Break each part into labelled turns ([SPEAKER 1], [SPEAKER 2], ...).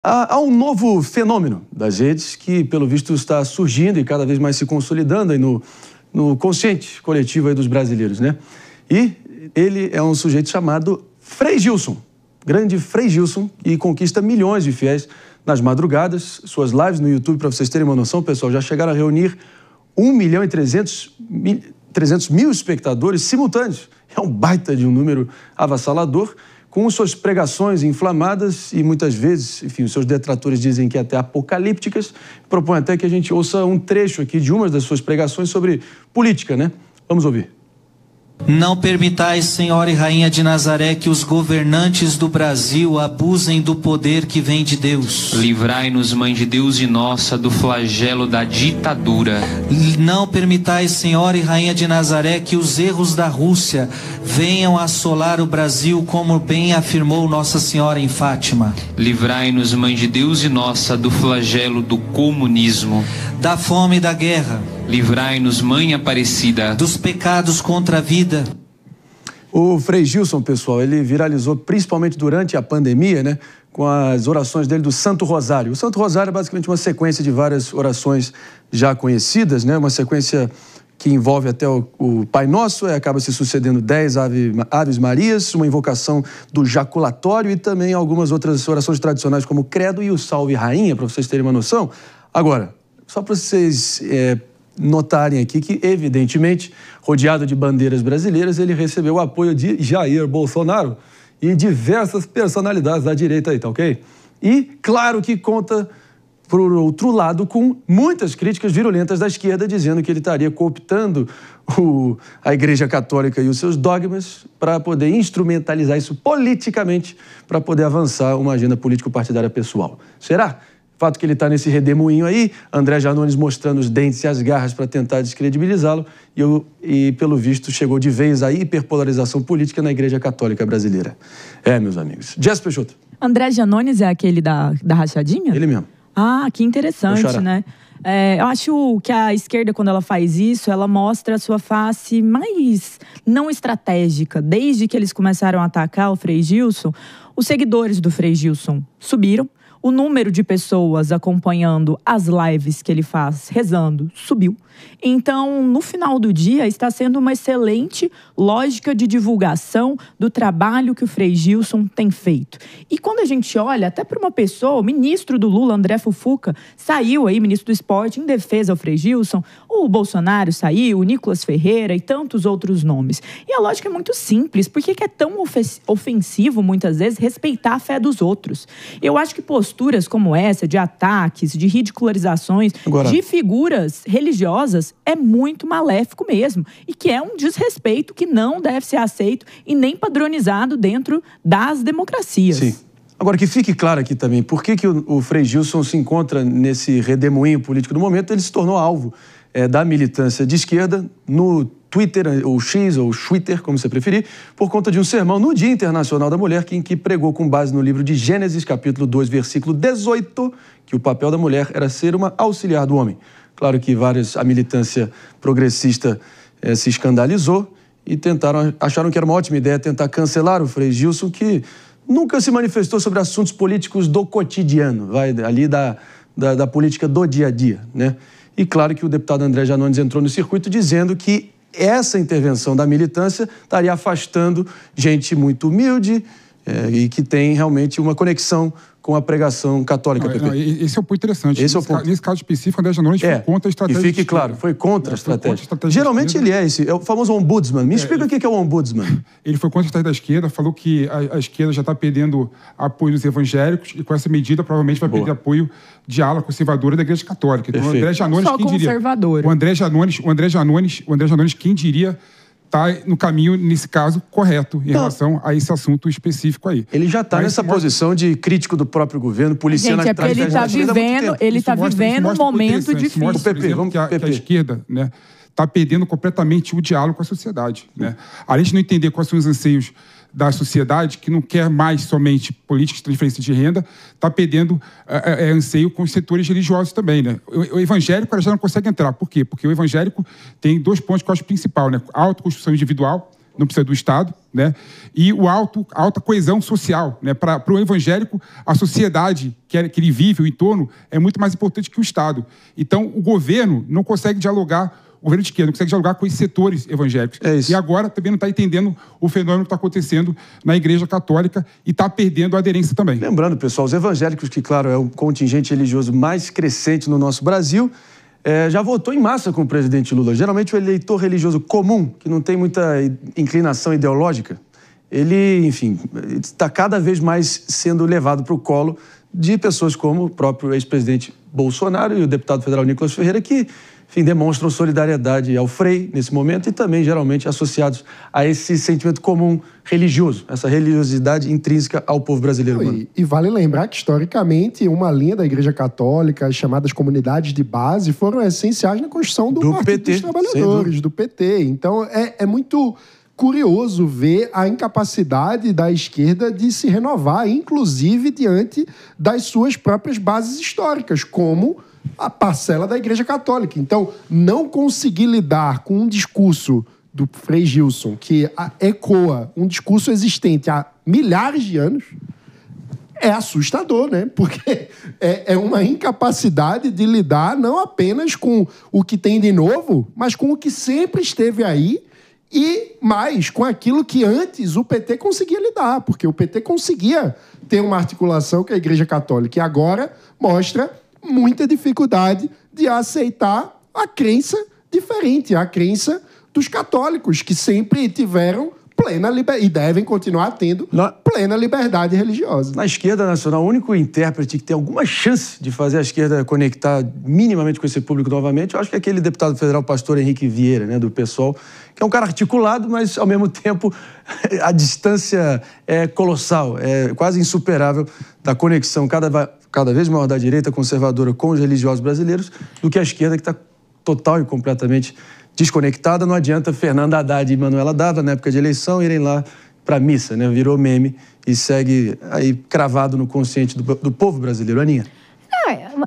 [SPEAKER 1] Há um novo fenômeno das redes que, pelo visto, está surgindo e cada vez mais se consolidando aí no consciente coletivo aí dos brasileiros, né? E ele é um sujeito chamado Frei Gilson, grande Frei Gilson, que conquista milhões de fiéis nas madrugadas. Suas lives no YouTube, para vocês terem uma noção, pessoal, já chegaram a reunir 1.300.000 espectadores simultâneos. É um baita de um número avassalador, com suas pregações inflamadas e muitas vezes, enfim, os seus detratores dizem que até apocalípticas. Propõe até que a gente ouça um trecho aqui de uma das suas pregações sobre política, né? Vamos ouvir.
[SPEAKER 2] Não permitais, Senhora e Rainha de Nazaré, que os governantes do Brasil abusem do poder que vem de Deus.
[SPEAKER 3] Livrai-nos, Mãe de Deus e nossa, do flagelo da ditadura.
[SPEAKER 2] Não permitais, Senhora e Rainha de Nazaré, que os erros da Rússia venham assolar o Brasil, como bem afirmou Nossa Senhora em Fátima.
[SPEAKER 3] Livrai-nos, Mãe de Deus e nossa, do flagelo do comunismo.
[SPEAKER 2] Da fome e da guerra.
[SPEAKER 3] Livrai-nos, Mãe Aparecida,
[SPEAKER 2] dos pecados contra a vida.
[SPEAKER 1] O Frei Gilson, pessoal, ele viralizou principalmente durante a pandemia, né, com as orações dele do Santo Rosário. O Santo Rosário é basicamente uma sequência de várias orações já conhecidas, né, uma sequência que envolve até o Pai Nosso, acaba se sucedendo 10 Aves Marias, uma invocação do jaculatório e também algumas outras orações tradicionais como o Credo e o Salve Rainha, para vocês terem uma noção. Agora, só para vocês notarem aqui que, evidentemente, rodeado de bandeiras brasileiras, ele recebeu o apoio de Jair Bolsonaro e diversas personalidades da direita aí, tá ok? E, claro que conta, por outro lado, com muitas críticas virulentas da esquerda, dizendo que ele estaria cooptando a Igreja Católica e os seus dogmas para poder instrumentalizar isso politicamente, para poder avançar uma agenda político-partidária pessoal. Será? O fato que ele está nesse redemoinho aí, André Janones mostrando os dentes e as garras para tentar descredibilizá-lo e, pelo visto, chegou de vez a hiperpolarização política na Igreja Católica brasileira. Meus amigos. Jess Peixoto.
[SPEAKER 4] André Janones é aquele da rachadinha?
[SPEAKER 1] Ele mesmo.
[SPEAKER 4] Ah, que interessante, né? Eu acho que a esquerda, quando ela faz isso, ela mostra a sua face mais não estratégica. Desde que eles começaram a atacar o Frei Gilson, os seguidores do Frei Gilson subiram. O número de pessoas acompanhando as lives que ele faz, rezando, subiu. Então, no final do dia, está sendo uma excelente lógica de divulgação do trabalho que o Frei Gilson tem feito. E quando a gente olha até para uma pessoa, o ministro do Lula, André Fufuca, saiu aí, ministro do Esporte, em defesa ao Frei Gilson, o Bolsonaro saiu, o Nicolas Ferreira e tantos outros nomes. E a lógica é muito simples. Por que é tão ofensivo, muitas vezes, respeitar a fé dos outros? Eu acho que posturas como essa, de ataques, de ridicularizações, de figuras religiosas, é muito maléfico mesmo. E que é um desrespeito que não deve ser aceito e nem padronizado dentro das democracias.
[SPEAKER 1] Sim. Agora, que fique claro aqui também, por que o Frei Gilson se encontra nesse redemoinho político do momento? Ele se tornou alvo da militância de esquerda no Twitter, ou X, ou Twitter, como você preferir, por conta de um sermão no Dia Internacional da Mulher, em que pregou com base no livro de Gênesis, capítulo 2, versículo 18, que o papel da mulher era ser uma auxiliar do homem. Claro que a militância progressista se escandalizou e acharam que era uma ótima ideia tentar cancelar o Frei Gilson, que nunca se manifestou sobre assuntos políticos do cotidiano, ali da política do dia a dia, né? E claro que o deputado André Janones entrou no circuito dizendo que essa intervenção da militância estaria afastando gente muito humilde e que tem realmente uma conexão com a pregação católica.
[SPEAKER 5] Esse é o ponto interessante.
[SPEAKER 1] Esse é o ponto.
[SPEAKER 5] Nesse caso específico, André Janones foi contra a estratégia.
[SPEAKER 1] E fique claro, foi contra a estratégia. Geralmente ele é o famoso ombudsman. Me explica o que é o ombudsman.
[SPEAKER 5] Ele foi contra a estratégia da esquerda, falou que a esquerda já está perdendo apoio dos evangélicos e com essa medida provavelmente vai perder apoio de ala conservadora da Igreja Católica. Então, o André Janones,
[SPEAKER 4] só
[SPEAKER 5] quem
[SPEAKER 4] conservadora.
[SPEAKER 5] Diria? O André Janones, quem diria, está no caminho, nesse caso, correto em relação a esse assunto específico aí.
[SPEAKER 1] Ele já está nessa posição de crítico do próprio governo, policiando
[SPEAKER 4] a trás da ele está vivendo um momento difícil.
[SPEAKER 5] Mostra, por exemplo, que a esquerda, né, está perdendo completamente o diálogo com a sociedade, né? Além de não entender quais são os anseios da sociedade, que não quer mais somente políticas de transferência de renda, está perdendo anseio com os setores religiosos também, né? O evangélico já não consegue entrar. Por quê? Porque o evangélico tem 2 pontos que eu acho principal, né? A autoconstrução individual, não precisa do Estado, né? E a alta coesão social, né? Para o evangélico, a sociedade que ele vive, o entorno, é muito mais importante que o Estado. Então, o governo não consegue dialogar, o governo de esquerda não consegue dialogar com esses setores evangélicos. E agora também não está entendendo o fenômeno que está acontecendo na Igreja Católica e está perdendo a aderência também.
[SPEAKER 1] Lembrando, pessoal, os evangélicos, que, claro, é o contingente religioso mais crescente no nosso Brasil, já votou em massa com o presidente Lula. Geralmente o eleitor religioso comum, que não tem muita inclinação ideológica, ele, enfim, está cada vez mais sendo levado para o colo de pessoas como o próprio ex-presidente Bolsonaro e o deputado federal Nicolas Ferreira, que, enfim, demonstram solidariedade ao Frei nesse momento e também, geralmente, associados a esse sentimento comum religioso, essa religiosidade intrínseca ao povo brasileiro.
[SPEAKER 6] E vale lembrar que, historicamente, uma linha da Igreja Católica, as chamadas comunidades de base, foram essenciais na construção do Partido
[SPEAKER 1] PT,
[SPEAKER 6] dos Trabalhadores, do PT. Então, é muito curioso ver a incapacidade da esquerda de se renovar, inclusive diante das suas próprias bases históricas, como a parcela da Igreja Católica. Então, não conseguir lidar com um discurso do Frei Gilson que ecoa um discurso existente há milhares de anos é assustador, né? Porque é uma incapacidade de lidar não apenas com o que tem de novo, mas com o que sempre esteve aí e mais com aquilo que antes o PT conseguia lidar, porque o PT conseguia ter uma articulação com a Igreja Católica e agora mostra muita dificuldade de aceitar a crença diferente, a crença dos católicos, que sempre tiveram plena liberdade, e devem continuar tendo plena liberdade religiosa.
[SPEAKER 1] Na esquerda nacional, o único intérprete que tem alguma chance de fazer a esquerda conectar minimamente com esse público novamente, eu acho que é aquele deputado federal, pastor Henrique Vieira, né, do PSOL, que é um cara articulado, mas, ao mesmo tempo, a distância é colossal, é quase insuperável da conexão cada vez maior da direita conservadora com os religiosos brasileiros do que a esquerda, que está total e completamente desconectada. Não adianta Fernando Haddad e Manuela Dávila, na época de eleição, irem lá para a missa, né? Virou meme e segue aí cravado no consciente do povo brasileiro. Aninha?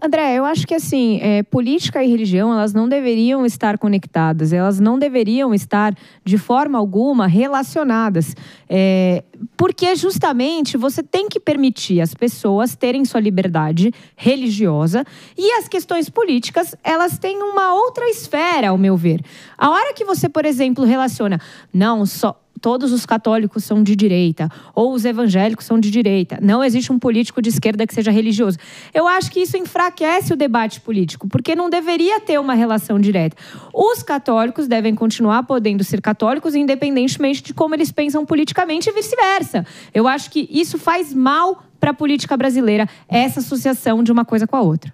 [SPEAKER 7] André, eu acho que assim, política e religião, elas não deveriam estar conectadas, elas não deveriam estar de forma alguma relacionadas, porque justamente você tem que permitir as pessoas terem sua liberdade religiosa e as questões políticas, elas têm uma outra esfera, ao meu ver. A hora que você, por exemplo, relaciona, todos os católicos são de direita, ou os evangélicos são de direita, não existe um político de esquerda que seja religioso. Eu acho que isso enfraquece o debate político, porque não deveria ter uma relação direta. Os católicos devem continuar podendo ser católicos, independentemente de como eles pensam politicamente e vice-versa. Eu acho que isso faz mal para a política brasileira, essa associação de uma coisa com a outra.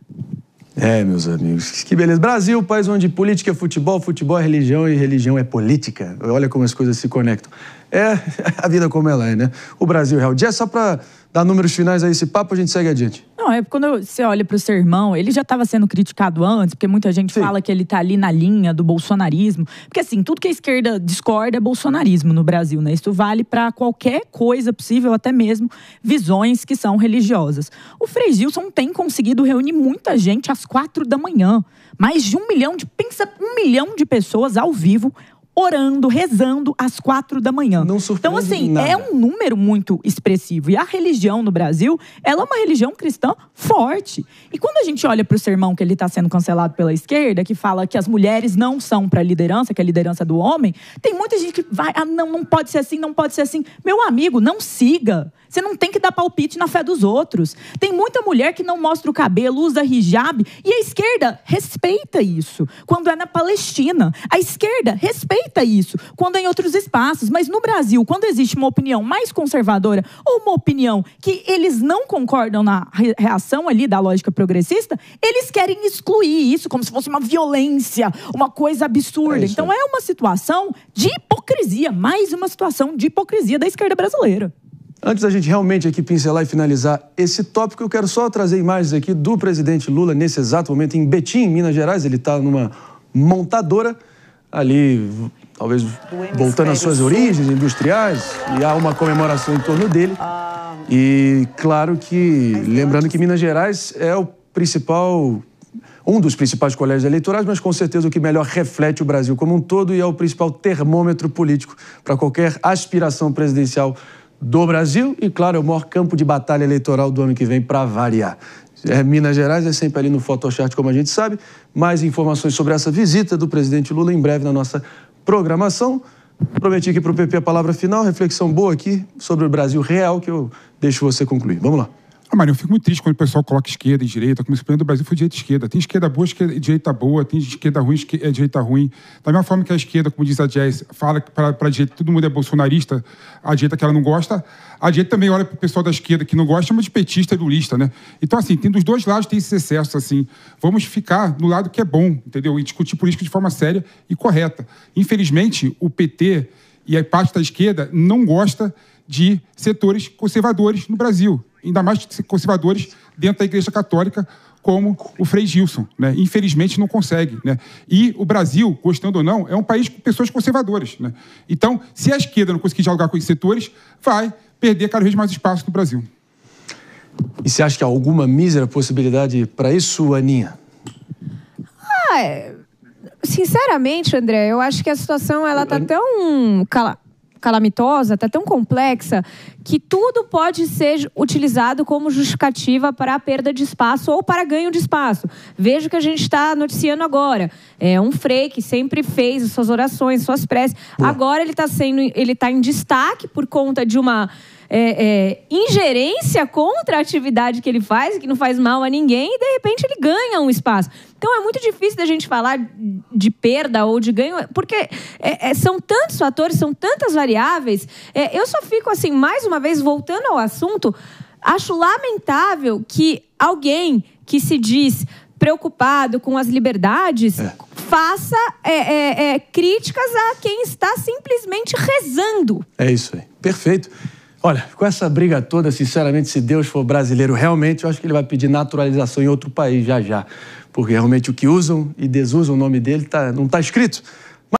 [SPEAKER 1] Meus amigos, que beleza. Brasil, país onde política é futebol, futebol é religião e religião é política. Olha como as coisas se conectam. É a vida como ela é, né? O Brasil real. Jess, só para dar números finais a esse papo, a gente segue adiante.
[SPEAKER 4] Não, quando você olha para o sermão, ele já estava sendo criticado antes, porque muita gente fala que ele está ali na linha do bolsonarismo. Porque assim, tudo que a esquerda discorda é bolsonarismo no Brasil, né? Isso vale para qualquer coisa possível, até mesmo visões que são religiosas. O Frei Gilson tem conseguido reunir muita gente às 4 da manhã. Mais de 1 milhão de pessoas ao vivo, orando, rezando às 4 da manhã.
[SPEAKER 1] Não surpreende
[SPEAKER 4] então, assim,
[SPEAKER 1] nada.
[SPEAKER 4] É um número muito expressivo. E a religião no Brasil, ela é uma religião cristã forte. E quando a gente olha para o sermão que ele está sendo cancelado pela esquerda, que fala que as mulheres não são para a liderança, que a liderança é do homem, tem muita gente que vai, não pode ser assim, não pode ser assim. Meu amigo, não siga. Você não tem que dar palpite na fé dos outros. Tem muita mulher que não mostra o cabelo, usa hijab, e a esquerda respeita isso. Quando é na Palestina, a esquerda respeita isso. Quando é em outros espaços. Mas no Brasil, quando existe uma opinião mais conservadora ou uma opinião que eles não concordam na reação ali da lógica progressista, eles querem excluir isso como se fosse uma violência, uma coisa absurda. Então é uma situação de hipocrisia, mais uma situação de hipocrisia da esquerda brasileira.
[SPEAKER 1] Antes da gente realmente aqui pincelar e finalizar esse tópico, eu quero só trazer imagens aqui do presidente Lula nesse exato momento em Betim, Minas Gerais. Ele está numa montadora ali, talvez voltando às suas origens industriais, e há uma comemoração em torno dele. E claro que, lembrando que Minas Gerais é o principal, um dos principais colégios eleitorais, mas com certeza o que melhor reflete o Brasil como um todo e é o principal termômetro político para qualquer aspiração presidencial do Brasil e, claro, é o maior campo de batalha eleitoral do ano que vem, para variar. Minas Gerais é sempre ali no Photoshop, como a gente sabe. Mais informações sobre essa visita do presidente Lula em breve na nossa programação. Prometi aqui para o PP a palavra final, reflexão boa aqui sobre o Brasil real, que eu deixo você concluir. Vamos lá.
[SPEAKER 5] Marinho, eu fico muito triste quando o pessoal coloca esquerda e direita, como se o problema do Brasil foi direita e esquerda. Tem esquerda boa, direita boa, tem esquerda ruim, direita ruim. Da mesma forma que a esquerda, como diz a Jess, fala que para a direita todo mundo é bolsonarista, a direita que ela não gosta, a direita também olha para o pessoal da esquerda que não gosta, chama de petista e lulista, né? Então, assim, tem dos dois lados tem esses excessos, assim. Vamos ficar no lado que é bom, entendeu? E discutir política de forma séria e correta. Infelizmente, o PT e a parte da esquerda não gosta de setores conservadores no Brasil. Ainda mais conservadores dentro da Igreja Católica, como o Frei Gilson, né? Infelizmente não consegue, né? E o Brasil, gostando ou não, é um país com pessoas conservadoras, né? Então, se a esquerda não conseguir dialogar com esses setores, vai perder cada vez mais espaço no Brasil.
[SPEAKER 1] E você acha que há alguma mísera possibilidade para isso, Aninha?
[SPEAKER 7] Sinceramente, André, eu acho que a situação ela tá tão calamitosa, está tão complexa, que tudo pode ser utilizado como justificativa para a perda de espaço ou para ganho de espaço. Veja o que a gente está noticiando agora. É um frei que sempre fez as suas orações, suas preces. Agora ele está em destaque por conta de uma ingerência contra a atividade que ele faz, que não faz mal a ninguém, e de repente ele ganha um espaço. Então é muito difícil da gente falar de perda ou de ganho, porque são tantos fatores, são tantas variáveis. Eu só fico assim, mais uma vez, voltando ao assunto, acho lamentável que alguém que se diz preocupado com as liberdades faça críticas a quem está simplesmente rezando.
[SPEAKER 1] É isso aí. Perfeito. Olha, com essa briga toda, sinceramente, se Deus for brasileiro realmente, eu acho que ele vai pedir naturalização em outro país já já. Porque realmente o que usam e desusam o nome dele não está escrito.